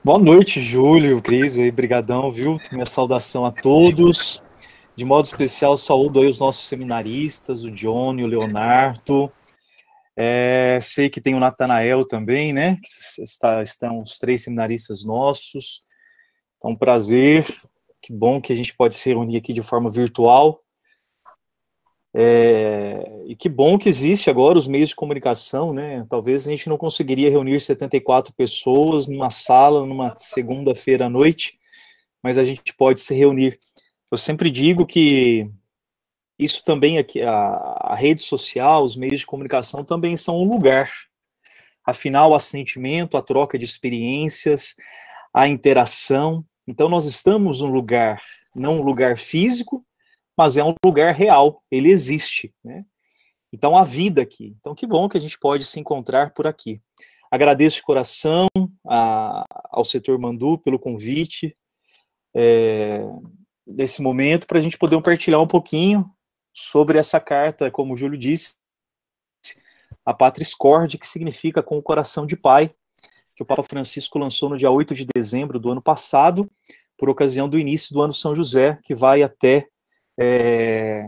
Boa noite, Júlio, Cris, aí, brigadão, viu? Minha saudação a todos. De modo especial, saúdo aí os nossos seminaristas, o Johnny, o Leonardo. Sei que tem o Natanael também, né? Estão os três seminaristas nossos. Então, um prazer. Que bom que a gente pode se reunir aqui de forma virtual. E que bom que existe agora os meios de comunicação, né? Talvez a gente não conseguiria reunir 74 pessoas numa sala, numa segunda-feira à noite, mas a gente pode se reunir. Eu sempre digo que isso também aqui, a rede social, os meios de comunicação também são um lugar. Afinal, o assentimento, a troca de experiências, a interação. Então, nós estamos num lugar, não um lugar físico, mas é um lugar real, ele existe, né? Então, a vida aqui. Então, que bom que a gente pode se encontrar por aqui. Agradeço de coração ao setor Mandu pelo convite, nesse momento, para a gente poder compartilhar um pouquinho sobre essa carta, como o Júlio disse, a Patris Corde, que significa com o coração de pai, que o Papa Francisco lançou no dia 8 de dezembro do ano passado, por ocasião do início do ano São José, que vai até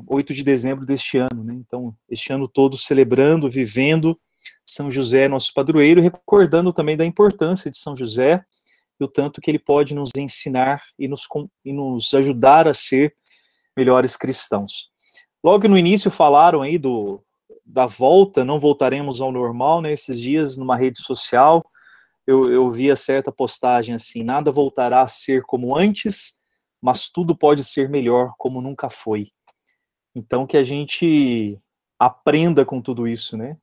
8 de dezembro deste ano, né? Então, este ano todo celebrando, vivendo São José, nosso padroeiro, recordando também da importância de São José e o tanto que ele pode nos ensinar e nos ajudar a ser melhores cristãos. Logo no início falaram aí da volta, não voltaremos ao normal, né? Esses dias numa rede social eu via certa postagem assim, nada voltará a ser como antes, mas tudo pode ser melhor como nunca foi. Então que a gente aprenda com tudo isso, né?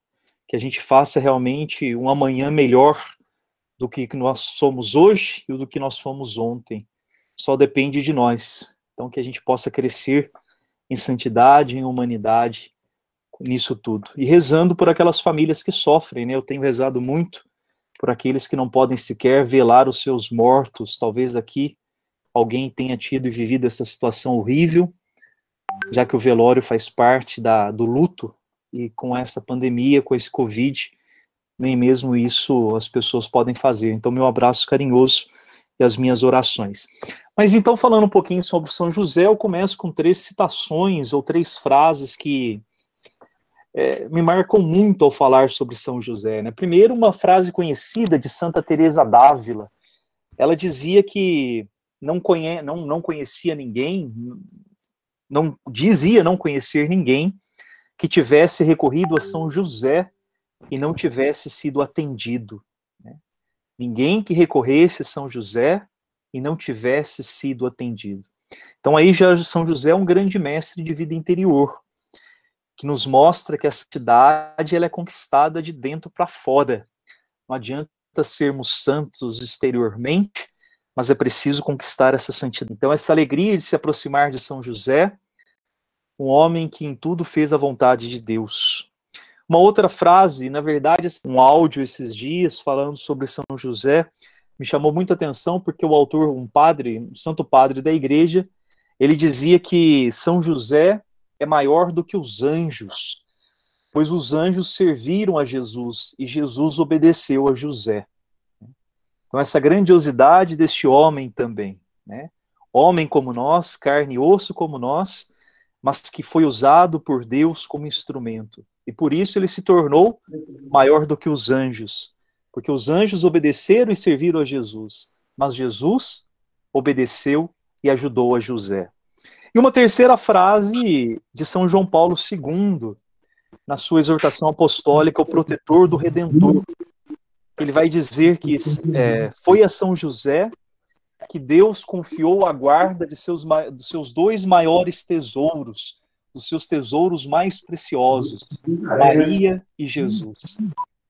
Que a gente faça realmente um amanhã melhor do que nós somos hoje e do que nós fomos ontem. Só depende de nós. Então que a gente possa crescer em santidade, em humanidade, nisso tudo. E rezando por aquelas famílias que sofrem, né? Eu tenho rezado muito por aqueles que não podem sequer velar os seus mortos. Talvez aqui alguém tenha tido e vivido essa situação horrível, já que o velório faz parte do luto, e com essa pandemia, com esse Covid, nem mesmo isso as pessoas podem fazer. Então, meu abraço carinhoso e as minhas orações. Mas então, falando um pouquinho sobre São José, eu começo com 3 citações ou 3 frases que me marcam muito ao falar sobre São José, né? Primeiro, uma frase conhecida de Santa Teresa d'Ávila. Ela dizia que não conhecia ninguém, não dizia não conhecer ninguém que tivesse recorrido a São José e não tivesse sido atendido, né? Ninguém que recorresse a São José e não tivesse sido atendido. Então aí já São José é um grande mestre de vida interior, que nos mostra que a santidade ela é conquistada de dentro para fora. Não adianta sermos santos exteriormente, mas é preciso conquistar essa santidade. Então, essa alegria de se aproximar de São José, um homem que em tudo fez a vontade de Deus. Uma outra frase, na verdade, um áudio esses dias, falando sobre São José, me chamou muita atenção, porque o autor, um santo padre da igreja, ele dizia que São José é maior do que os anjos, pois os anjos serviram a Jesus e Jesus obedeceu a José. Então, essa grandiosidade deste homem também, né? Homem como nós, carne e osso como nós, mas que foi usado por Deus como instrumento. E por isso ele se tornou maior do que os anjos, porque os anjos obedeceram e serviram a Jesus, mas Jesus obedeceu e ajudou a José. E uma terceira frase de São João Paulo II, na sua exortação apostólica, o protetor do Redentor. Ele vai dizer que foi a São José que Deus confiou a guarda dos seus 2 maiores tesouros, dos seus tesouros mais preciosos, Maria e Jesus.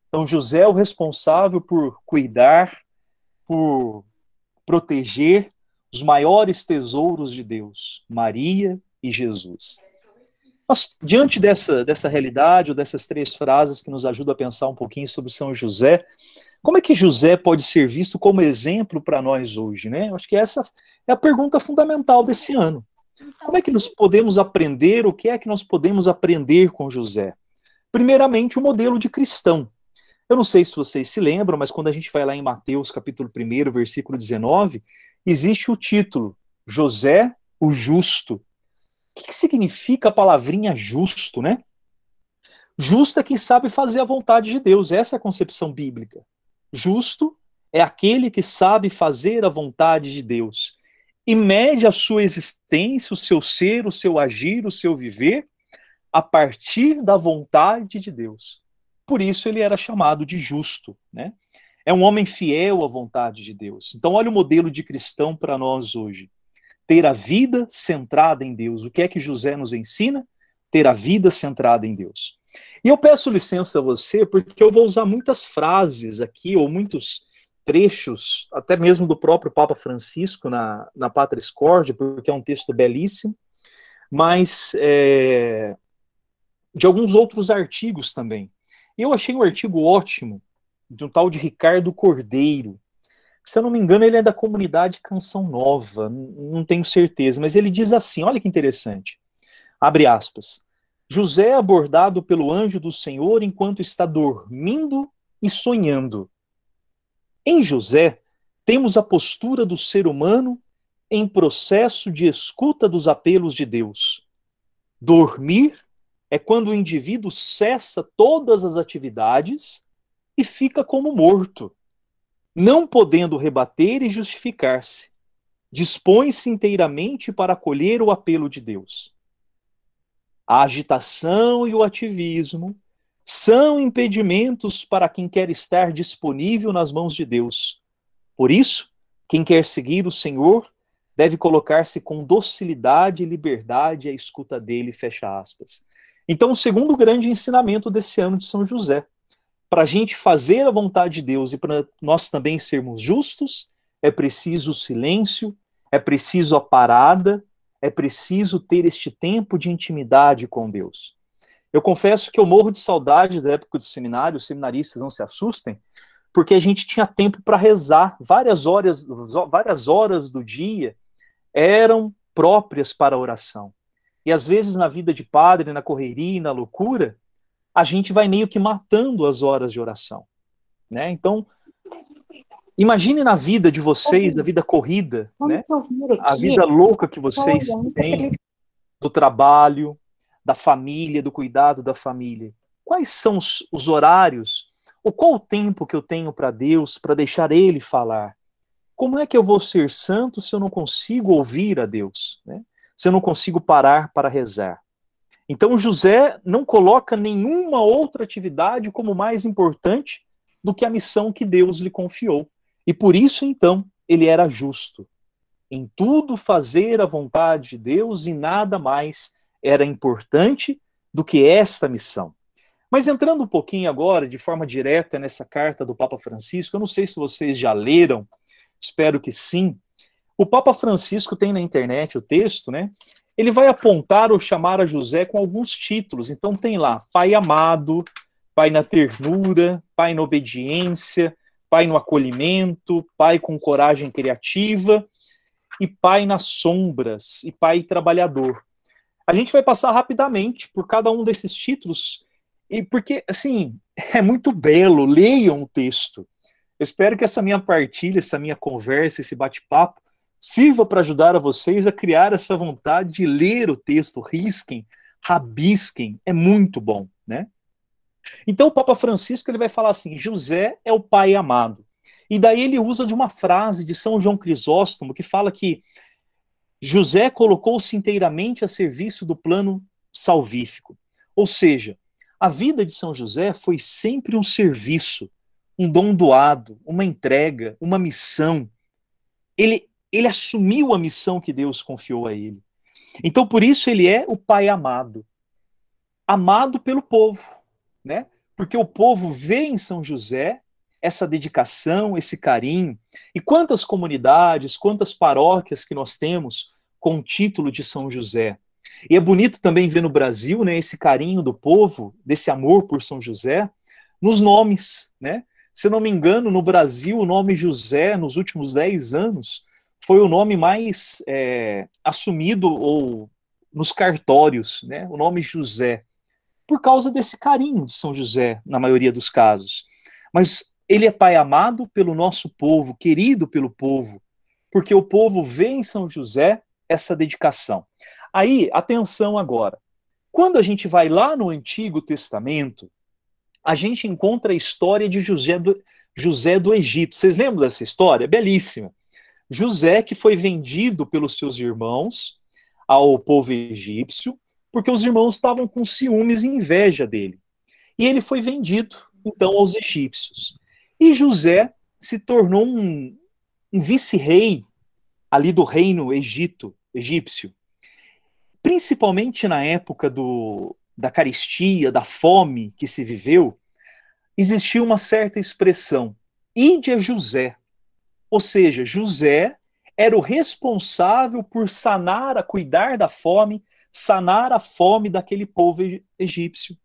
Então, José é o responsável por cuidar, por proteger os maiores tesouros de Deus, Maria e Jesus. Mas, diante dessa realidade, ou dessas 3 frases que nos ajudam a pensar um pouquinho sobre São José, como é que José pode ser visto como exemplo para nós hoje, né? Acho que essa é a pergunta fundamental desse ano. Como é que nós podemos aprender, o que é que nós podemos aprender com José? Primeiramente, o modelo de cristão. Eu não sei se vocês se lembram, mas quando a gente vai lá em Mateus, capítulo 1, versículo 19, existe o título, José, o Justo. O que significa a palavrinha justo, né? Justo é quem sabe fazer a vontade de Deus, essa é a concepção bíblica. Justo é aquele que sabe fazer a vontade de Deus e mede a sua existência, o seu ser, o seu agir, o seu viver a partir da vontade de Deus. Por isso ele era chamado de justo, né? É um homem fiel à vontade de Deus. Então olha o modelo de cristão para nós hoje. Ter a vida centrada em Deus. O que é que José nos ensina? Ter a vida centrada em Deus. E eu peço licença a você, porque eu vou usar muitas frases aqui, ou muitos trechos, até mesmo do próprio Papa Francisco na Patris Corde, porque é um texto belíssimo, mas de alguns outros artigos também. Eu achei um artigo ótimo, de um tal de Ricardo Cordeiro. Se eu não me engano, ele é da comunidade Canção Nova, não tenho certeza, mas ele diz assim, olha que interessante, abre aspas, José é abordado pelo anjo do Senhor enquanto está dormindo e sonhando. Em José, temos a postura do ser humano em processo de escuta dos apelos de Deus. Dormir é quando o indivíduo cessa todas as atividades e fica como morto, não podendo rebater e justificar-se. Dispõe-se inteiramente para acolher o apelo de Deus. A agitação e o ativismo são impedimentos para quem quer estar disponível nas mãos de Deus. Por isso, quem quer seguir o Senhor deve colocar-se com docilidade e liberdade à escuta dele, fecha aspas. Então, o segundo grande ensinamento desse ano de São José, para a gente fazer a vontade de Deus e para nós também sermos justos, é preciso o silêncio, é preciso a parada, é preciso ter este tempo de intimidade com Deus. Eu confesso que eu morro de saudade da época do seminário, os seminaristas não se assustem, porque a gente tinha tempo para rezar, várias horas do dia eram próprias para a oração. E às vezes na vida de padre, na correria e na loucura, a gente vai meio que matando as horas de oração, né? Então, imagine na vida de vocês, na vida corrida, né? A vida louca que vocês têm, do trabalho, da família, do cuidado da família. Quais são os horários, ou qual o tempo que eu tenho para Deus, para deixar Ele falar? Como é que eu vou ser santo se eu não consigo ouvir a Deus, né? Se eu não consigo parar para rezar? Então José não coloca nenhuma outra atividade como mais importante do que a missão que Deus lhe confiou. E por isso, então, ele era justo. Em tudo fazer a vontade de Deus e nada mais era importante do que esta missão. Mas entrando um pouquinho agora, de forma direta, nessa carta do Papa Francisco, eu não sei se vocês já leram, espero que sim. O Papa Francisco tem na internet o texto, né? Ele vai apontar ou chamar a José com alguns títulos. Então tem lá, Pai amado, Pai na ternura, Pai na obediência, Pai no acolhimento, Pai com coragem criativa, e Pai nas sombras, e Pai trabalhador. A gente vai passar rapidamente por cada um desses títulos, e porque, assim, é muito belo, leiam o texto. Eu espero que essa minha partilha, essa minha conversa, esse bate-papo, sirva para ajudar a vocês a criar essa vontade de ler o texto, risquem, rabisquem, é muito bom, né? Então o Papa Francisco ele vai falar assim, José é o pai amado. E daí ele usa de uma frase de São João Crisóstomo que fala que José colocou-se inteiramente a serviço do plano salvífico. Ou seja, a vida de São José foi sempre um serviço, um dom doado, uma entrega, uma missão. Ele assumiu a missão que Deus confiou a ele. Então, por isso, ele é o pai amado. Amado pelo povo, né? Porque o povo vê em São José essa dedicação, esse carinho. E quantas comunidades, quantas paróquias que nós temos com o título de São José. E é bonito também ver no Brasil, né, esse carinho do povo, desse amor por São José, nos nomes, né? Se eu não me engano, no Brasil, o nome José, nos últimos 10 anos, foi o nome mais assumido ou nos cartórios, né? O nome José, por causa desse carinho de São José, na maioria dos casos. mas ele é pai amado pelo nosso povo, querido pelo povo, porque o povo vê em São José essa dedicação. Aí, atenção agora. Quando a gente vai lá no Antigo Testamento, a gente encontra a história de José do Egito. Vocês lembram dessa história? Belíssima. José que foi vendido pelos seus irmãos ao povo egípcio, porque os irmãos estavam com ciúmes e inveja dele. E ele foi vendido, então, aos egípcios. E José se tornou um vice-rei ali do reino egípcio. Principalmente na época da carestia, da fome que se viveu, existia uma certa expressão, ide a José. Ou seja, José era o responsável por cuidar da fome, sanar a fome daquele povo egípcio.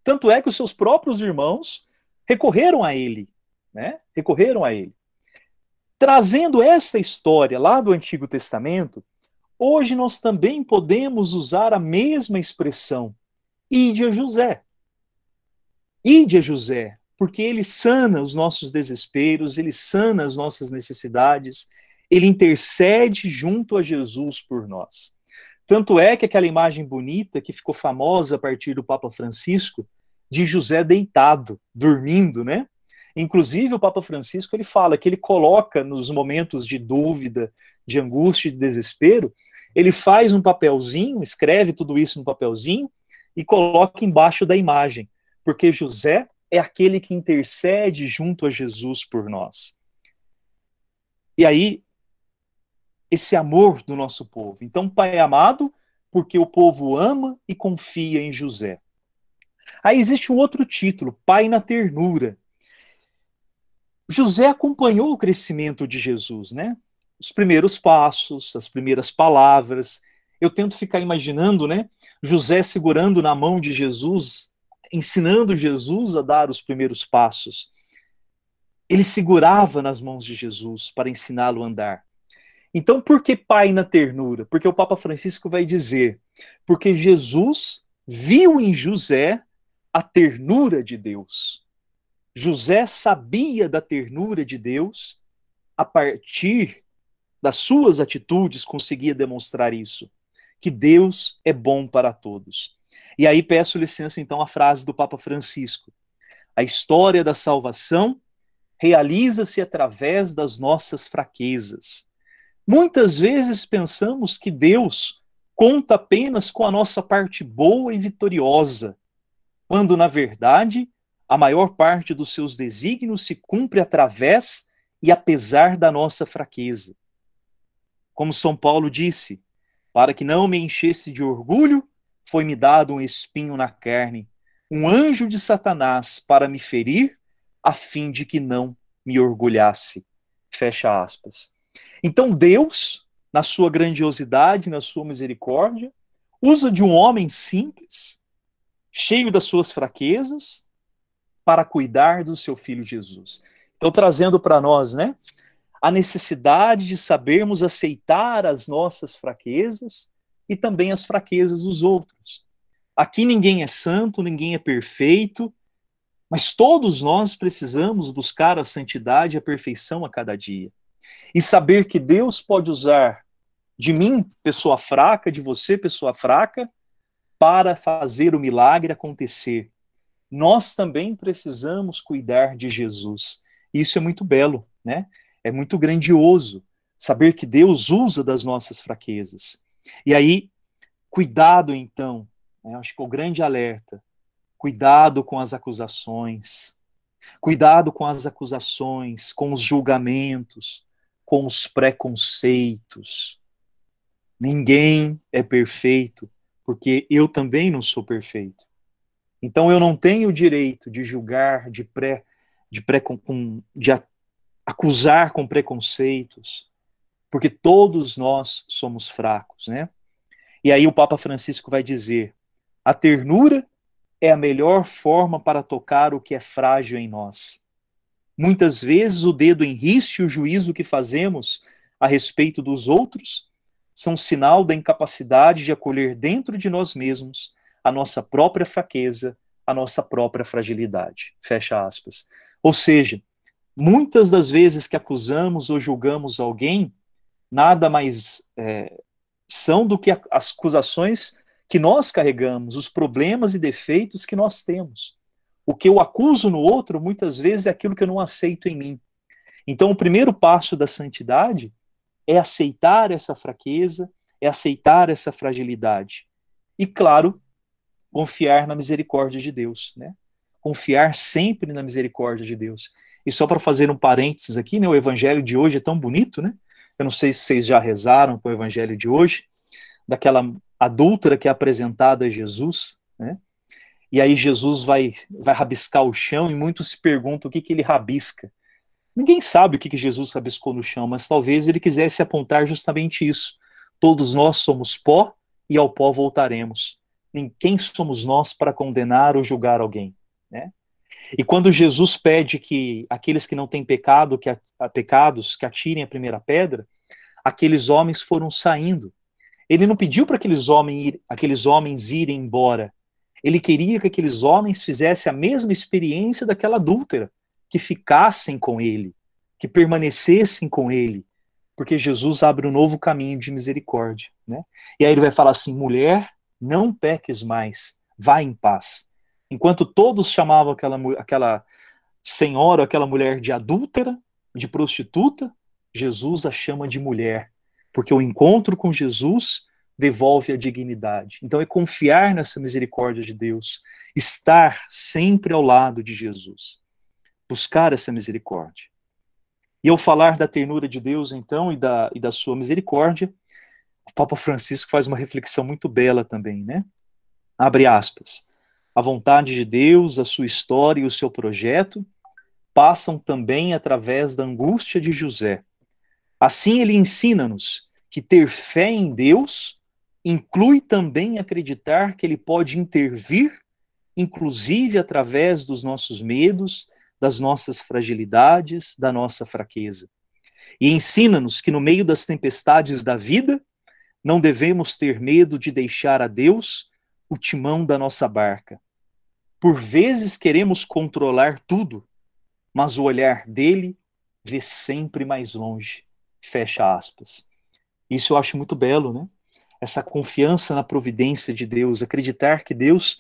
Tanto é que os seus próprios irmãos recorreram a ele, né? Recorreram a ele. Trazendo essa história lá do Antigo Testamento, hoje nós também podemos usar a mesma expressão, ide a José. Ide a José, porque ele sana os nossos desesperos, ele sana as nossas necessidades, ele intercede junto a Jesus por nós. Tanto é que aquela imagem bonita que ficou famosa a partir do Papa Francisco, de José deitado, dormindo, né? Inclusive o Papa Francisco ele fala que ele coloca nos momentos de dúvida, de angústia, de desespero, ele faz um papelzinho, escreve tudo isso no papelzinho e coloca embaixo da imagem, porque José é aquele que intercede junto a Jesus por nós. E aí, esse amor do nosso povo. Então, Pai amado, porque o povo ama e confia em José. Aí existe um outro título, Pai na ternura. José acompanhou o crescimento de Jesus, né? Os primeiros passos, as primeiras palavras. Eu tento ficar imaginando, né? José segurando na mão de Jesus, ensinando Jesus a dar os primeiros passos. Ele segurava nas mãos de Jesus para ensiná-lo a andar. Então, por que pai na ternura? Porque o Papa Francisco vai dizer, porque Jesus viu em José a ternura de Deus. José sabia da ternura de Deus, a partir das suas atitudes conseguia demonstrar isso, que Deus é bom para todos. E aí peço licença então à frase do Papa Francisco. A história da salvação realiza-se através das nossas fraquezas. Muitas vezes pensamos que Deus conta apenas com a nossa parte boa e vitoriosa, quando, na verdade, a maior parte dos seus desígnios se cumpre através e apesar da nossa fraqueza. Como São Paulo disse, para que não me enchesse de orgulho, foi-me dado um espinho na carne, um anjo de Satanás para me ferir, a fim de que não me orgulhasse. Fecha aspas. Então Deus, na sua grandiosidade, na sua misericórdia, usa de um homem simples, cheio das suas fraquezas, para cuidar do seu filho Jesus. Então, trazendo para nós, né, a necessidade de sabermos aceitar as nossas fraquezas e também as fraquezas dos outros. Aqui ninguém é santo, ninguém é perfeito, mas todos nós precisamos buscar a santidade e a perfeição a cada dia. E saber que Deus pode usar de mim, pessoa fraca, de você, pessoa fraca, para fazer o milagre acontecer. Nós também precisamos cuidar de Jesus. Isso é muito belo, né? É muito grandioso saber que Deus usa das nossas fraquezas. E aí, cuidado então, né? Acho que é o grande alerta. Cuidado com as acusações. Cuidado com as acusações, com os julgamentos, com os preconceitos. Ninguém é perfeito, porque eu também não sou perfeito. Então eu não tenho o direito de julgar, de acusar com preconceitos, porque todos nós somos fracos, né? E aí o Papa Francisco vai dizer, a ternura é a melhor forma para tocar o que é frágil em nós. Muitas vezes o dedo em riste e o juízo que fazemos a respeito dos outros são sinal da incapacidade de acolher dentro de nós mesmos a nossa própria fraqueza, a nossa própria fragilidade. Fecha aspas. Ou seja, muitas das vezes que acusamos ou julgamos alguém, nada mais são do que as acusações que nós carregamos, os problemas e defeitos que nós temos. O que eu acuso no outro, muitas vezes, é aquilo que eu não aceito em mim. Então, o primeiro passo da santidade é aceitar essa fraqueza, é aceitar essa fragilidade. E, claro, confiar na misericórdia de Deus, né? Confiar sempre na misericórdia de Deus. E só para fazer um parênteses aqui, né, o evangelho de hoje é tão bonito, né? Eu não sei se vocês já rezaram com o evangelho de hoje, daquela adúltera que é apresentada a Jesus, né? E aí Jesus vai rabiscar o chão e muitos se perguntam o que ele rabisca. Ninguém sabe o que Jesus rabiscou no chão, mas talvez ele quisesse apontar justamente isso. Todos nós somos pó e ao pó voltaremos. Quem somos nós para condenar ou julgar alguém, né? E quando Jesus pede que aqueles que não têm pecado, pecados, que atirem a primeira pedra, aqueles homens foram saindo. Ele não pediu para aqueles homens irem embora. Ele queria que aqueles homens fizessem a mesma experiência daquela adúltera, que ficassem com ele, que permanecessem com ele, porque Jesus abre um novo caminho de misericórdia, né? E aí ele vai falar assim: mulher, não peques mais, vá em paz. Enquanto todos chamavam aquela senhora, aquela mulher de adúltera, de prostituta, Jesus a chama de mulher, porque o encontro com Jesus devolve a dignidade. Então é confiar nessa misericórdia de Deus, estar sempre ao lado de Jesus, buscar essa misericórdia. E ao falar da ternura de Deus, então, e da sua misericórdia, o Papa Francisco faz uma reflexão muito bela também, né? Abre aspas. A vontade de Deus, a sua história e o seu projeto passam também através da angústia de José. Assim ele ensina-nos que ter fé em Deus inclui também acreditar que ele pode intervir, inclusive através dos nossos medos, das nossas fragilidades, da nossa fraqueza. E ensina-nos que no meio das tempestades da vida, não devemos ter medo de deixar a Deus o timão da nossa barca. Por vezes queremos controlar tudo, mas o olhar dele vê sempre mais longe. Fecha aspas. Isso eu acho muito belo, né? Essa confiança na providência de Deus, acreditar que Deus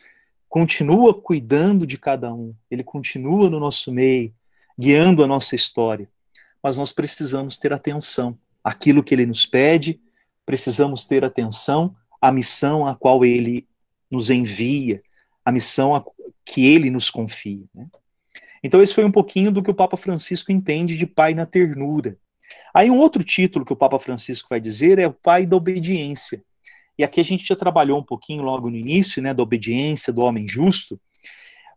continua cuidando de cada um, ele continua no nosso meio, guiando a nossa história. Mas nós precisamos ter atenção àquilo que ele nos pede, precisamos ter atenção à missão a qual ele nos envia, a missão que ele nos confia, né? Então esse foi um pouquinho do que o Papa Francisco entende de pai na ternura. Aí um outro título que o Papa Francisco vai dizer é o pai da obediência. E aqui a gente já trabalhou um pouquinho logo no início, né, da obediência, do homem justo,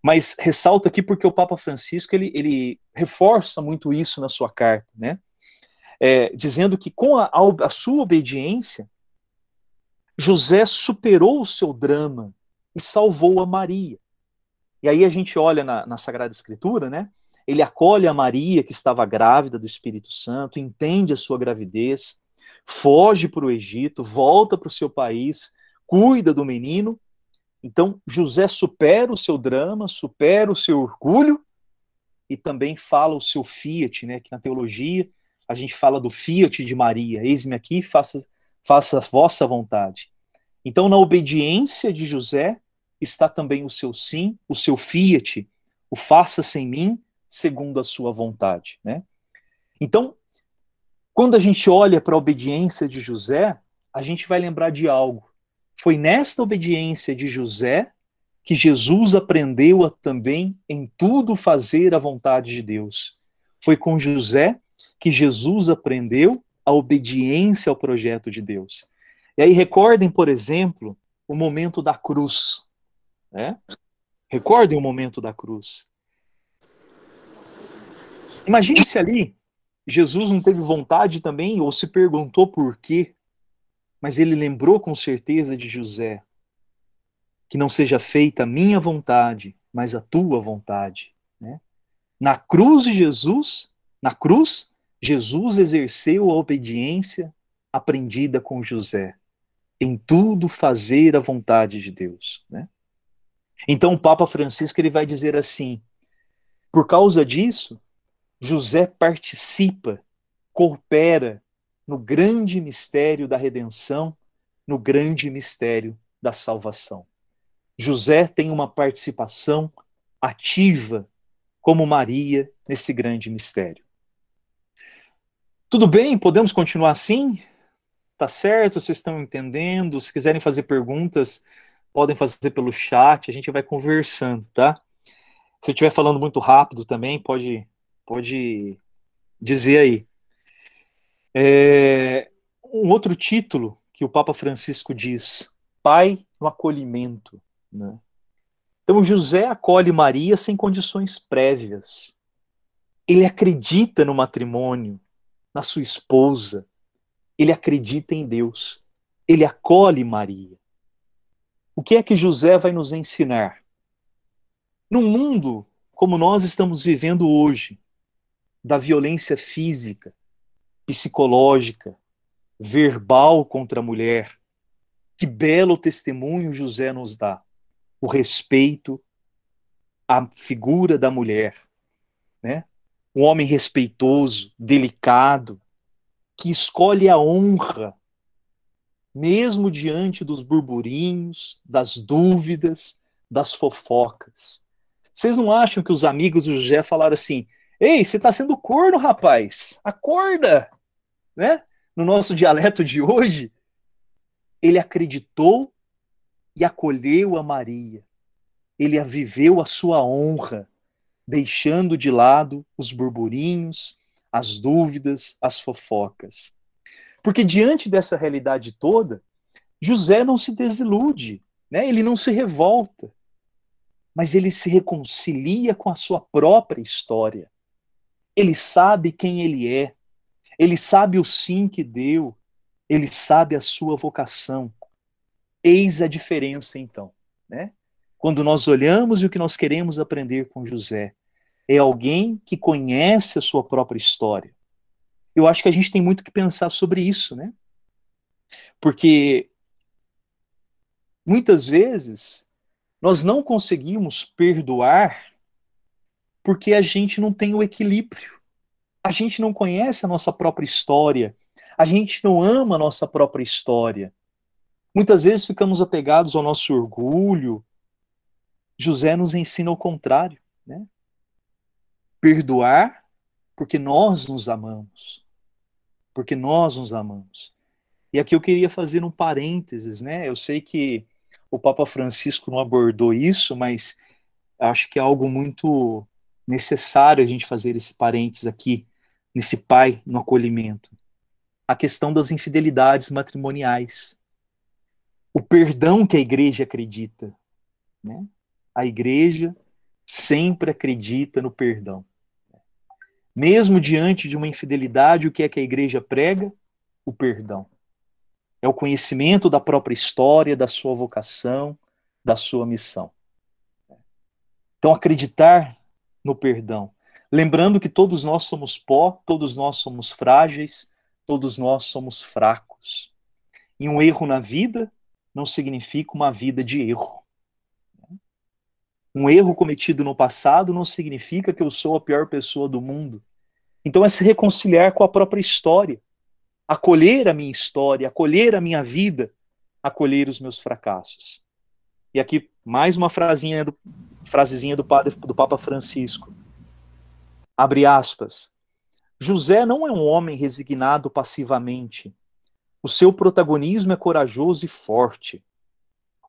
mas ressalto aqui porque o Papa Francisco, ele reforça muito isso na sua carta, né? Dizendo que com a sua obediência, José superou o seu drama e salvou a Maria. E aí a gente olha na Sagrada Escritura, né? Ele acolhe a Maria, que estava grávida do Espírito Santo, entende a sua gravidez, foge para o Egito, volta para o seu país, cuida do menino. Então, José supera o seu drama, supera o seu orgulho e também fala o seu fiat, né? Que na teologia a gente fala do fiat de Maria. Eis-me aqui, faça a vossa vontade. Então, na obediência de José está também o seu sim, o seu fiat, o faça-se em mim segundo a sua vontade, né? Então, quando a gente olha para a obediência de José, a gente vai lembrar de algo. Foi nesta obediência de José que Jesus aprendeu a também em tudo fazer a vontade de Deus. Foi com José que Jesus aprendeu a obediência ao projeto de Deus. E aí recordem, por exemplo, o momento da cruz, né? Recordem o momento da cruz. Imagine se ali Jesus não teve vontade também, ou se perguntou por quê, mas ele lembrou com certeza de José, que não seja feita a minha vontade, mas a tua vontade, né? Na cruz Jesus exerceu a obediência aprendida com José, em tudo fazer a vontade de Deus, né? Então o Papa Francisco ele vai dizer assim: Por causa disso, José participa, coopera no grande mistério da redenção, no grande mistério da salvação. José tem uma participação ativa, como Maria, nesse grande mistério. Tudo bem? Podemos continuar assim? Tá certo? Vocês estão entendendo? Se quiserem fazer perguntas, podem fazer pelo chat, a gente vai conversando, tá? Se eu estiver falando muito rápido também, pode dizer aí. Um outro título que o Papa Francisco diz, Pai no acolhimento, né? Então José acolhe Maria sem condições prévias. Ele acredita no matrimônio, na sua esposa. Ele acredita em Deus. Ele acolhe Maria. O que é que José vai nos ensinar? Num mundo como nós estamos vivendo hoje, da violência física, psicológica, verbal contra a mulher, que belo testemunho José nos dá. O respeito à figura da mulher, né? Um homem respeitoso, delicado, que escolhe a honra, mesmo diante dos burburinhos, das dúvidas, das fofocas. Vocês não acham que os amigos do José falaram assim, ei, você está sendo corno, rapaz, acorda, né? No nosso dialeto de hoje, ele acreditou e acolheu a Maria. Ele viveu a sua honra, deixando de lado os burburinhos, as dúvidas, as fofocas. Porque diante dessa realidade toda, José não se desilude, né? Ele não se revolta, mas ele se reconcilia com a sua própria história. Ele sabe quem ele sabe o sim que deu, ele sabe a sua vocação. Eis a diferença, então, né? Quando nós olhamos e o que nós queremos aprender com José, é alguém que conhece a sua própria história. Eu acho que a gente tem muito que pensar sobre isso, né? Porque muitas vezes nós não conseguimos perdoar porque a gente não tem o equilíbrio. A gente não conhece a nossa própria história. A gente não ama a nossa própria história. Muitas vezes ficamos apegados ao nosso orgulho. José nos ensina o contrário, né? Perdoar porque nós nos amamos. Porque nós nos amamos. E aqui eu queria fazer um parênteses, né? Eu sei que o Papa Francisco não abordou isso, mas acho que é algo muito necessário a gente fazer esse parênteses aqui, nesse pai no acolhimento. A questão das infidelidades matrimoniais. O perdão que a igreja acredita, né? A igreja sempre acredita no perdão. Mesmo diante de uma infidelidade, o que é que a igreja prega? O perdão. É o conhecimento da própria história, da sua vocação, da sua missão. Então, acreditar no perdão. Lembrando que todos nós somos pó, todos nós somos frágeis, todos nós somos fracos. E um erro na vida não significa uma vida de erro. Um erro cometido no passado não significa que eu sou a pior pessoa do mundo. Então, é se reconciliar com a própria história. Acolher a minha história, acolher a minha vida, acolher os meus fracassos. E aqui, mais uma frasezinha do Papa Francisco. Abre aspas. José não é um homem resignado passivamente. O seu protagonismo é corajoso e forte.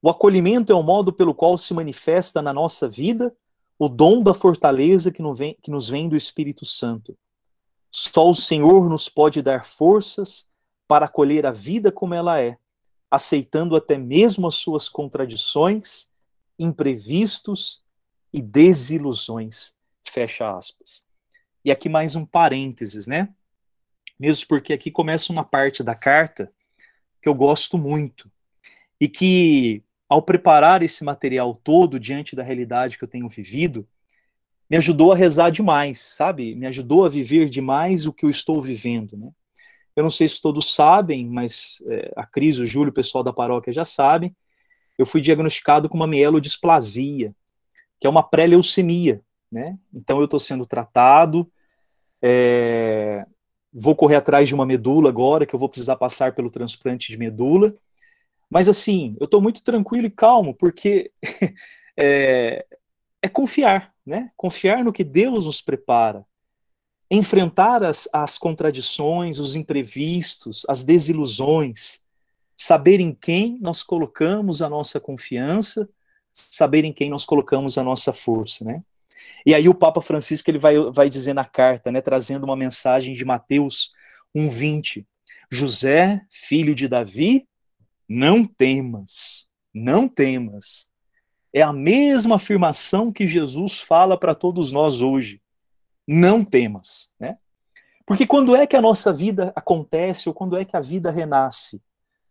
O acolhimento é o modo pelo qual se manifesta na nossa vida o dom da fortaleza que nos vem do Espírito Santo. Só o Senhor nos pode dar forças para acolher a vida como ela é, aceitando até mesmo as suas contradições, imprevistos e desilusões. Fecha aspas. E aqui mais um parênteses, né? Mesmo porque aqui começa uma parte da carta que eu gosto muito e que, ao preparar esse material todo diante da realidade que eu tenho vivido, me ajudou a rezar demais, sabe? Me ajudou a viver demais o que eu estou vivendo, né? Eu não sei se todos sabem, mas a Cris, o Júlio, o pessoal da paróquia já sabem, eu fui diagnosticado com uma mielodisplasia, que é uma pré-leucemia. né? Então eu estou sendo tratado, vou correr atrás de uma medula agora, que eu vou precisar passar pelo transplante de medula. Mas assim, eu estou muito tranquilo e calmo, porque é, é confiar, né? Confiar no que Deus nos prepara. Enfrentar as contradições, os imprevistos, as desilusões, saber em quem nós colocamos a nossa confiança, saber em quem nós colocamos a nossa força, né? E aí o Papa Francisco ele vai dizer na carta, né, trazendo uma mensagem de Mateus 1:20, José, filho de Davi, não temas, não temas. É a mesma afirmação que Jesus fala para todos nós hoje. Não temas, né? Porque quando é que a nossa vida acontece, ou quando é que a vida renasce?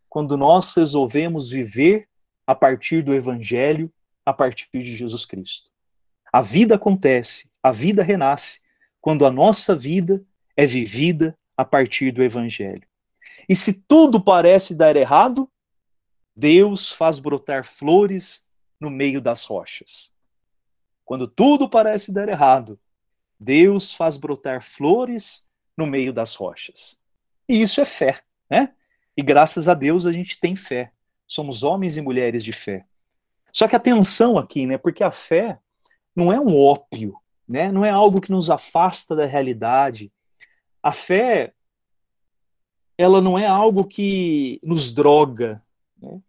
Quando nós resolvemos viver a partir do Evangelho, a partir de Jesus Cristo. A vida acontece, a vida renasce, quando a nossa vida é vivida a partir do Evangelho. E se tudo parece dar errado, Deus faz brotar flores no meio das rochas. Quando tudo parece dar errado, Deus faz brotar flores no meio das rochas. E isso é fé, né? E graças a Deus a gente tem fé. Somos homens e mulheres de fé. Só que atenção aqui, né? Porque a fé não é um ópio, né? Não é algo que nos afasta da realidade. A fé, ela não é algo que nos droga, né?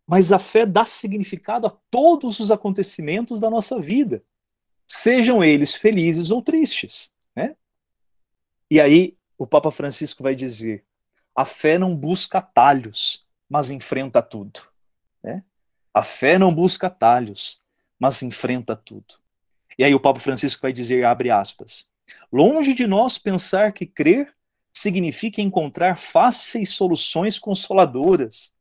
Mas a fé dá significado a todos os acontecimentos da nossa vida, sejam eles felizes ou tristes, né? E aí o Papa Francisco vai dizer: a fé não busca atalhos, mas enfrenta tudo, né? A fé não busca atalhos, mas enfrenta tudo. E aí o Papa Francisco vai dizer, abre aspas, longe de nós pensar que crer significa encontrar fáceis soluções consoladoras.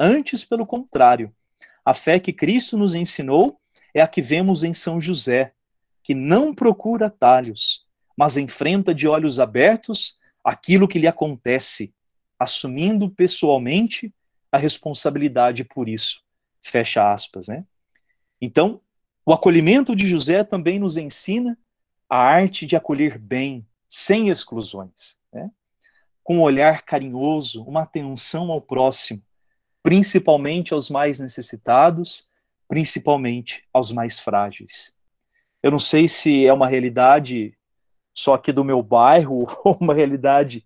Antes, pelo contrário, a fé que Cristo nos ensinou é a que vemos em São José, que não procura atalhos, mas enfrenta de olhos abertos aquilo que lhe acontece, assumindo pessoalmente a responsabilidade por isso. Fecha aspas, né? Então, o acolhimento de José também nos ensina a arte de acolher bem, sem exclusões, né? Com um olhar carinhoso, uma atenção ao próximo, principalmente aos mais necessitados, principalmente aos mais frágeis. Eu não sei se é uma realidade só aqui do meu bairro ou uma realidade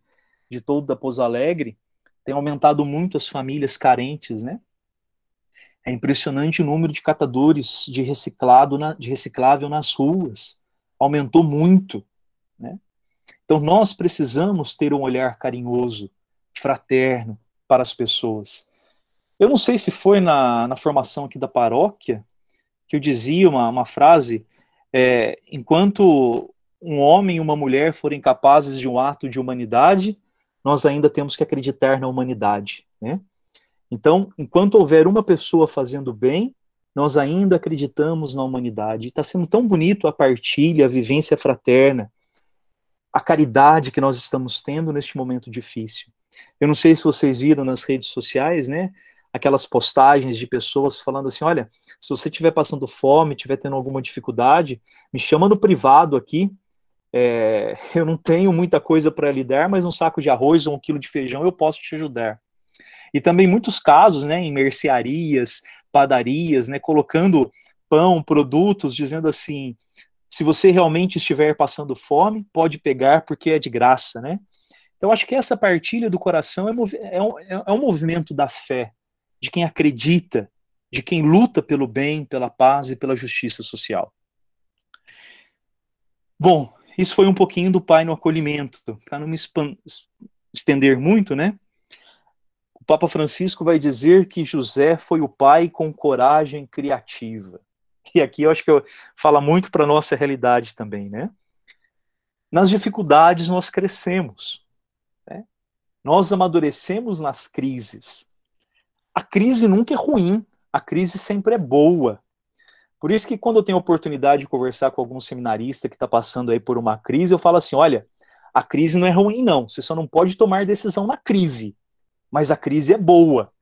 de toda Pouso Alegre, tem aumentado muito as famílias carentes, né? É impressionante o número de catadores de reciclável nas ruas. Aumentou muito, né? Então nós precisamos ter um olhar carinhoso, fraterno para as pessoas. Eu não sei se foi na formação aqui da paróquia que eu dizia uma frase, enquanto um homem e uma mulher forem capazes de um ato de humanidade, nós ainda temos que acreditar na humanidade, né? Então, enquanto houver uma pessoa fazendo bem, nós ainda acreditamos na humanidade. E está sendo tão bonito a partilha, a vivência fraterna, a caridade que nós estamos tendo neste momento difícil. Eu não sei se vocês viram nas redes sociais, né? Aquelas postagens de pessoas falando assim, olha, se você estiver passando fome, estiver tendo alguma dificuldade, me chama no privado aqui, eu não tenho muita coisa para lhe dar, mas um saco de arroz ou 1 quilo de feijão eu posso te ajudar. E também muitos casos, né, em mercearias, padarias, né, colocando pão, produtos, dizendo assim, se você realmente estiver passando fome, pode pegar porque é de graça, né? Então acho que essa partilha do coração é um movimento da fé, de quem acredita, de quem luta pelo bem, pela paz e pela justiça social. Bom, isso foi um pouquinho do Pai no acolhimento, para não me estender muito, né? O Papa Francisco vai dizer que José foi o pai com coragem criativa. E aqui eu acho que fala muito para a nossa realidade também, né? Nas dificuldades nós crescemos, né? Nós amadurecemos nas crises. A crise nunca é ruim, a crise sempre é boa. Por isso que quando eu tenho a oportunidade de conversar com algum seminarista que está passando aí por uma crise, eu falo assim, olha, a crise não é ruim não, você só não pode tomar decisão na crise. Mas a crise é boa,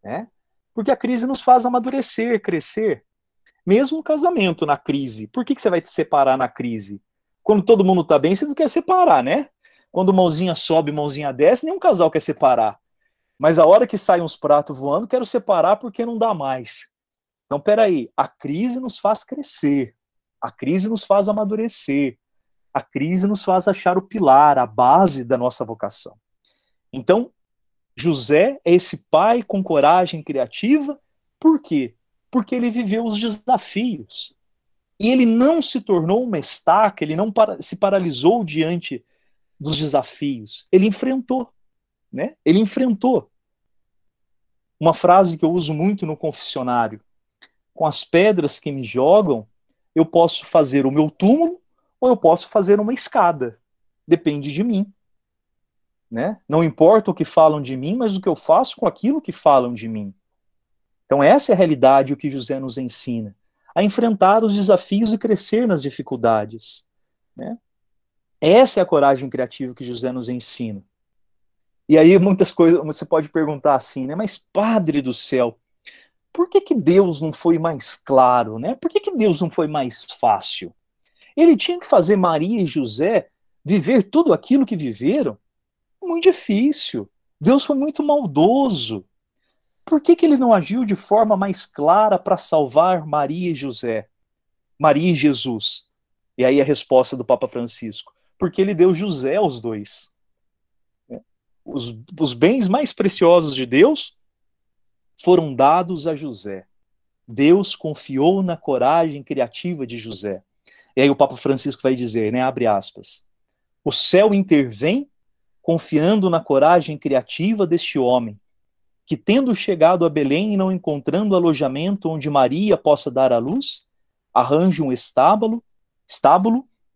né? Porque a crise nos faz amadurecer, crescer. Mesmo casamento na crise. Por que você vai te separar na crise? Quando todo mundo tá bem, você não quer separar, né? Quando mãozinha sobe, mãozinha desce, nenhum casal quer separar. Mas a hora que saem uns pratos voando, quero separar porque não dá mais. Então, peraí, a crise nos faz crescer. A crise nos faz amadurecer. A crise nos faz achar o pilar, a base da nossa vocação. Então, José é esse pai com coragem criativa. Por quê? Porque ele viveu os desafios. E ele não se tornou uma estaca, ele não se paralisou diante dos desafios. Ele enfrentou, né? Ele enfrentou. Uma frase que eu uso muito no confessionário: com as pedras que me jogam, eu posso fazer o meu túmulo ou eu posso fazer uma escada. Depende de mim. Né? Não importa o que falam de mim, mas o que eu faço com aquilo que falam de mim. Então essa é a realidade, o que José nos ensina. A enfrentar os desafios e crescer nas dificuldades. Né? Essa é a coragem criativa que José nos ensina. E aí muitas coisas, você pode perguntar assim, né? Mas Padre do céu, por que Deus não foi mais claro, né? Por que Deus não foi mais fácil? Ele tinha que fazer Maria e José viver tudo aquilo que viveram? Muito difícil. Deus foi muito maldoso. Por que ele não agiu de forma mais clara para salvar Maria e José? Maria e Jesus? E aí a resposta do Papa Francisco: porque ele deu José aos dois. Os bens mais preciosos de Deus foram dados a José. Deus confiou na coragem criativa de José. E aí o Papa Francisco vai dizer, né, abre aspas, o céu intervém confiando na coragem criativa deste homem, que tendo chegado a Belém e não encontrando alojamento onde Maria possa dar à luz, arranja um estábulo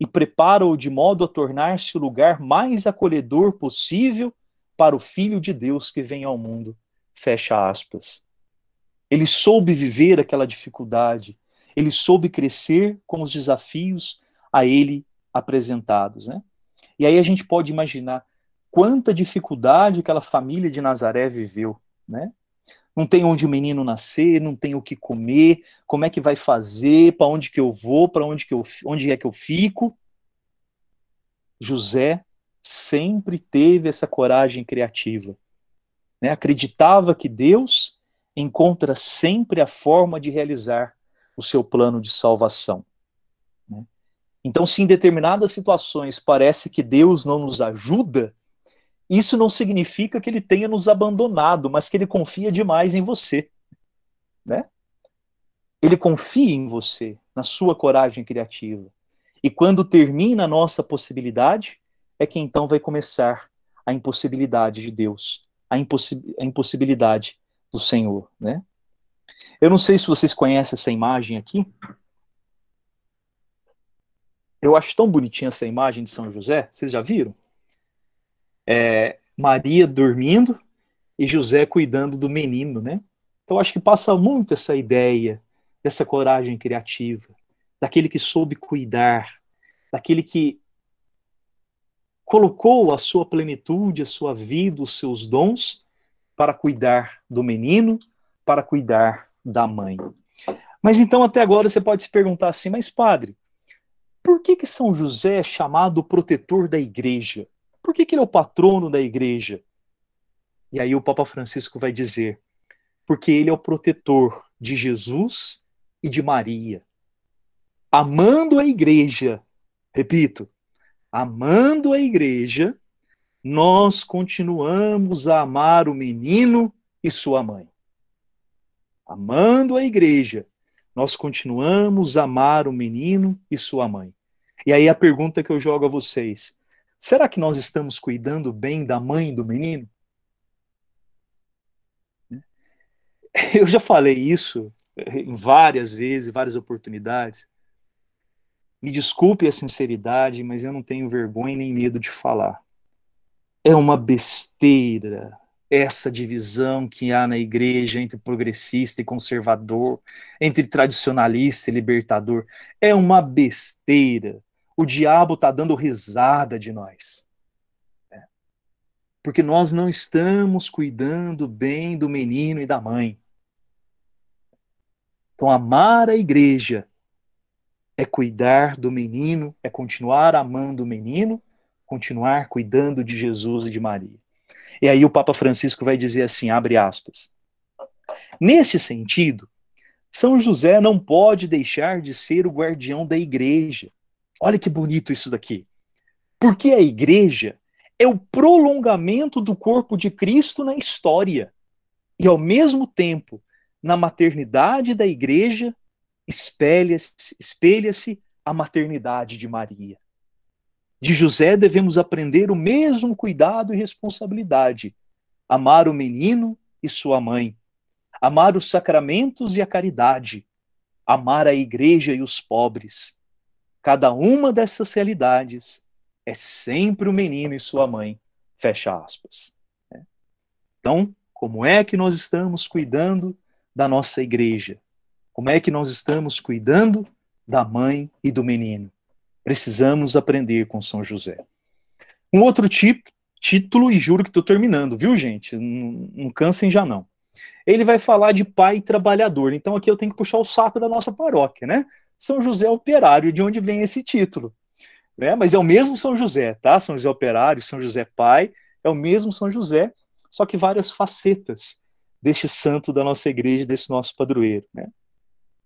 e prepara-o de modo a tornar-se o lugar mais acolhedor possível para o Filho de Deus que vem ao mundo. Fecha aspas. Ele soube viver aquela dificuldade, ele soube crescer com os desafios a ele apresentados, né? E aí a gente pode imaginar quanta dificuldade aquela família de Nazaré viveu, né? Não tem onde o menino nascer, não tem o que comer, como é que vai fazer, para onde que eu vou, onde é que eu fico? José sempre teve essa coragem criativa, né? Acreditava que Deus encontra sempre a forma de realizar o seu plano de salvação, né? Então, se em determinadas situações parece que Deus não nos ajuda, isso não significa que ele tenha nos abandonado, mas que ele confia demais em você, né? Ele confia em você, na sua coragem criativa. E quando termina a nossa possibilidade, é que então vai começar a impossibilidade de Deus, a impossibilidade do Senhor, né? Eu não sei se vocês conhecem essa imagem aqui. Eu acho tão bonitinha essa imagem de São José. Vocês já viram? Maria dormindo e José cuidando do menino, né? Então acho que passa muito essa ideia dessa coragem criativa, daquele que soube cuidar, daquele que colocou a sua plenitude, a sua vida, os seus dons para cuidar do menino, para cuidar da mãe. Mas então até agora você pode se perguntar assim, mas padre, por que São José é chamado o protetor da igreja? Por que ele é o patrono da igreja? E aí o Papa Francisco vai dizer, porque ele é o protetor de Jesus e de Maria. Amando a igreja, repito, amando a igreja, nós continuamos a amar o menino e sua mãe. Amando a igreja, nós continuamos a amar o menino e sua mãe. E aí a pergunta que eu jogo a vocês, será que nós estamos cuidando bem da mãe do menino? Eu já falei isso em várias vezes, várias oportunidades. Me desculpe a sinceridade, mas eu não tenho vergonha nem medo de falar. É uma besteira essa divisão que há na igreja entre progressista e conservador, entre tradicionalista e libertador. É uma besteira. O diabo está dando risada de nós. Porque nós não estamos cuidando bem do menino e da mãe. Então, amar a igreja é cuidar do menino, é continuar amando o menino, continuar cuidando de Jesus e de Maria. E aí o Papa Francisco vai dizer assim, abre aspas, neste sentido, São José não pode deixar de ser o guardião da igreja. Olha que bonito isso daqui. Porque a igreja é o prolongamento do corpo de Cristo na história. E, ao mesmo tempo, na maternidade da igreja, espelha-se a maternidade de Maria. De José devemos aprender o mesmo cuidado e responsabilidade. Amar o menino e sua mãe. Amar os sacramentos e a caridade. Amar a igreja e os pobres. Cada uma dessas realidades é sempre o menino e sua mãe. Fecha aspas. Então, como é que nós estamos cuidando da nossa igreja? Como é que nós estamos cuidando da mãe e do menino? Precisamos aprender com São José. Um outro título, e juro que estou terminando, viu, gente? Não cansem já não. Ele vai falar de pai trabalhador. Então aqui eu tenho que puxar o saco da nossa paróquia, né? São José Operário, de onde vem esse título. Né? Mas é o mesmo São José, tá? São José Operário, São José Pai, é o mesmo São José, só que várias facetas deste santo da nossa igreja, desse nosso padroeiro. Né?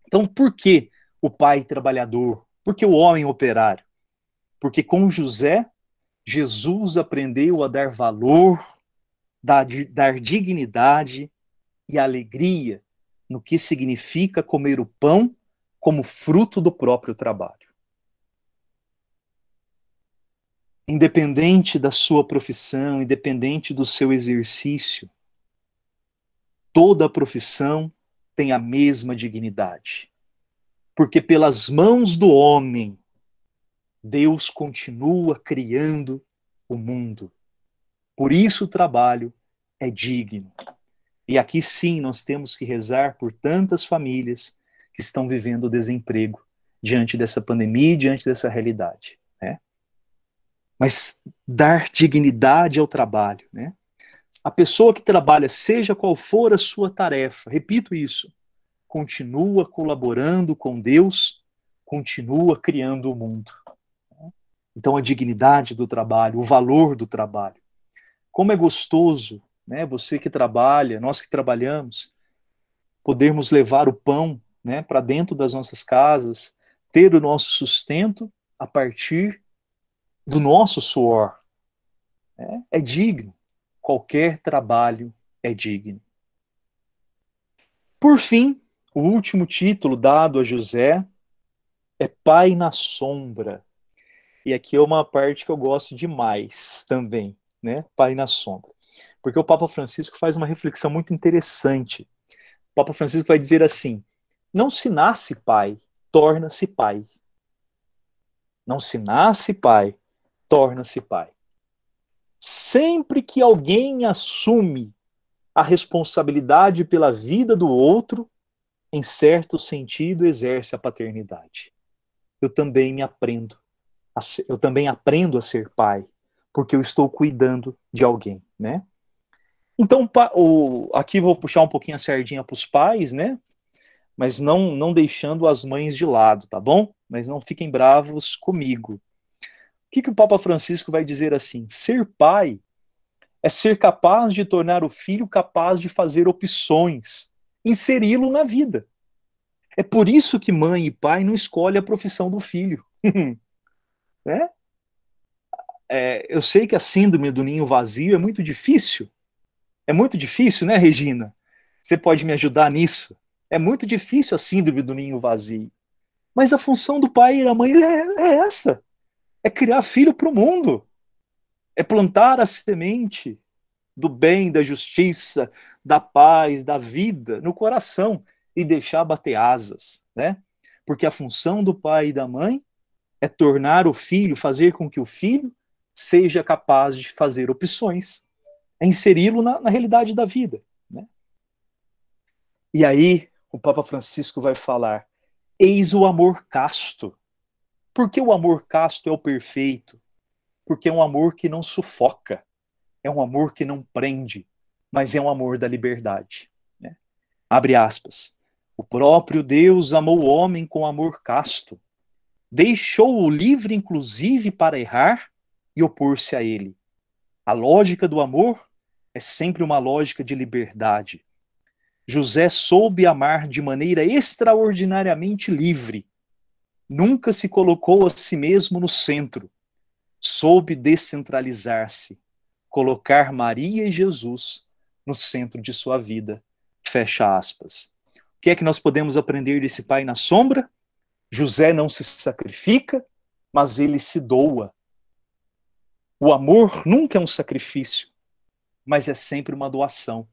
Então, por que o pai trabalhador? Por que o homem operário? Porque com José, Jesus aprendeu a dar valor, dar dignidade e alegria no que significa comer o pão como fruto do próprio trabalho. Independente da sua profissão, independente do seu exercício, toda profissão tem a mesma dignidade. Porque pelas mãos do homem, Deus continua criando o mundo. Por isso o trabalho é digno. E aqui sim nós temos que rezar por tantas famílias que estão vivendo o desemprego diante dessa pandemia, diante dessa realidade. Né? Mas dar dignidade ao trabalho. Né? A pessoa que trabalha, seja qual for a sua tarefa, repito isso, continua colaborando com Deus, continua criando o mundo. Então a dignidade do trabalho, o valor do trabalho. Como é gostoso, né, você que trabalha, nós que trabalhamos, podermos levar o pão, né, para dentro das nossas casas, ter o nosso sustento a partir do nosso suor. É digno. Qualquer trabalho é digno. Por fim, o último título dado a José é Pai na Sombra. E aqui é uma parte que eu gosto demais também, né? Pai na Sombra. Porque o Papa Francisco faz uma reflexão muito interessante. O Papa Francisco vai dizer assim: não se nasce pai, torna-se pai. Não se nasce pai, torna-se pai. Sempre que alguém assume a responsabilidade pela vida do outro, em certo sentido exerce a paternidade. Eu também aprendo a ser pai, porque eu estou cuidando de alguém, né? Então, aqui vou puxar um pouquinho a sardinha para os pais, né? Mas não deixando as mães de lado, tá bom? Mas não fiquem bravos comigo. O que o Papa Francisco vai dizer assim? Ser pai é ser capaz de tornar o filho capaz de fazer opções, inseri-lo na vida. É por isso que mãe e pai não escolhem a profissão do filho. Né? Eu sei que a síndrome do ninho vazio é muito difícil. É muito difícil, né, Regina? Você pode me ajudar nisso? É muito difícil a síndrome do ninho vazio. Mas a função do pai e da mãe é essa. É criar filho para o mundo. É plantar a semente do bem, da justiça, da paz, da vida no coração e deixar bater asas, né? Porque a função do pai e da mãe é tornar o filho, fazer com que o filho seja capaz de fazer opções, é inseri-lo na realidade da vida, né? E aí o Papa Francisco vai falar: eis o amor casto. Por que o amor casto é o perfeito? Porque é um amor que não sufoca, é um amor que não prende, mas é um amor da liberdade. Né? Abre aspas. O próprio Deus amou o homem com amor casto, deixou-o livre, inclusive, para errar e opor-se a ele. A lógica do amor é sempre uma lógica de liberdade. José soube amar de maneira extraordinariamente livre. Nunca se colocou a si mesmo no centro. Soube descentralizar-se, colocar Maria e Jesus no centro de sua vida. Fecha aspas. O que é que nós podemos aprender desse pai na sombra? José não se sacrifica, mas ele se doa. O amor nunca é um sacrifício, mas é sempre uma doação.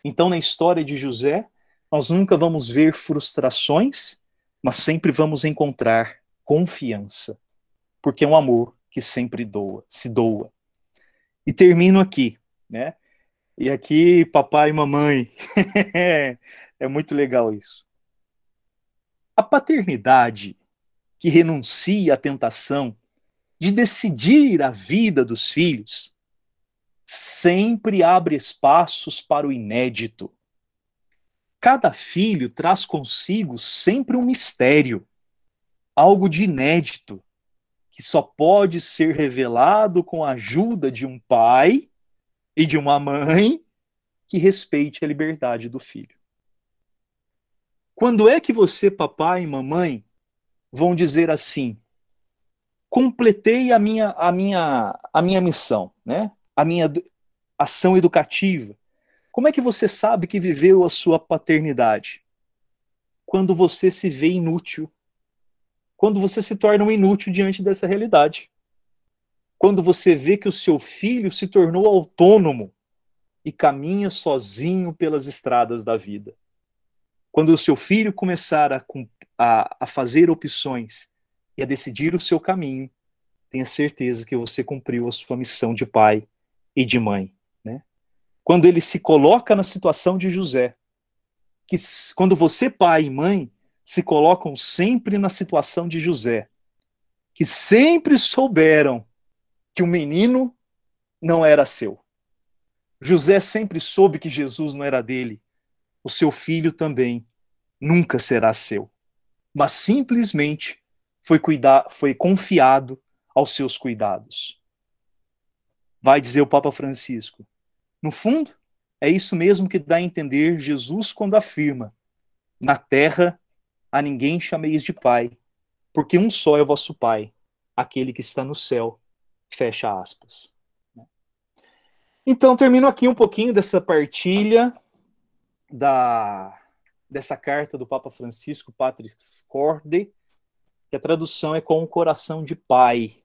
Então, na história de José, nós nunca vamos ver frustrações, mas sempre vamos encontrar confiança, porque é um amor que sempre doa, se doa. E termino aqui, né? E aqui, papai e mamãe, é muito legal isso. A paternidade que renuncia à tentação de decidir a vida dos filhos sempre abre espaços para o inédito. Cada filho traz consigo sempre um mistério, algo de inédito, que só pode ser revelado com a ajuda de um pai e de uma mãe que respeite a liberdade do filho. Quando é que você, papai e mamãe, vão dizer assim: completei a minha missão, né? A minha ação educativa? Como é que você sabe que viveu a sua paternidade? Quando você se vê inútil. Quando você se torna um inútil diante dessa realidade. Quando você vê que o seu filho se tornou autônomo e caminha sozinho pelas estradas da vida. Quando o seu filho começar a fazer opções e a decidir o seu caminho, tenha certeza que você cumpriu a sua missão de pai e de mãe. Né? Quando ele se coloca na situação de José, que quando você, pai e mãe, se colocam sempre na situação de José, que sempre souberam que o menino não era seu. José sempre soube que Jesus não era dele. O seu filho também nunca será seu. Mas simplesmente foi confiado aos seus cuidados. Vai dizer o Papa Francisco. No fundo, é isso mesmo que dá a entender Jesus quando afirma: na terra a ninguém chameis de pai, porque um só é o vosso pai, aquele que está no céu. Fecha aspas. Então, termino aqui um pouquinho dessa partilha dessa carta do Papa Francisco, Patris Corde, que a tradução é com o coração de pai.